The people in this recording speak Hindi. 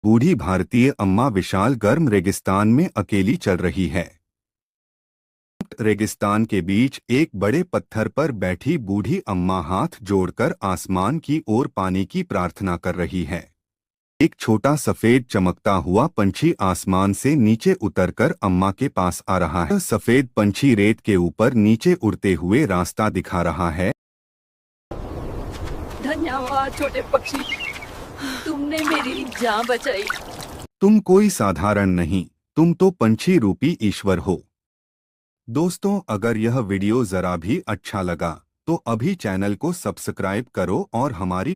बूढ़ी भारतीय अम्मा विशाल गर्म रेगिस्तान में अकेली चल रही है। रेगिस्तान के बीच एक बड़े पत्थर पर बैठी बूढ़ी अम्मा हाथ जोड़कर आसमान की ओर पानी की प्रार्थना कर रही है। एक छोटा सफेद चमकता हुआ पंछी आसमान से नीचे उतरकर अम्मा के पास आ रहा है। सफेद पंछी रेत के ऊपर नीचे उड़ते हुए रास्ता दिखा रहा है। धन्यवाद छोटे पक्षी, तुमने मेरी जान बचाई। तुम कोई साधारण नहीं, तुम तो पंछी रूपी ईश्वर हो। दोस्तों, अगर यह वीडियो जरा भी अच्छा लगा तो अभी चैनल को सब्सक्राइब करो और हमारी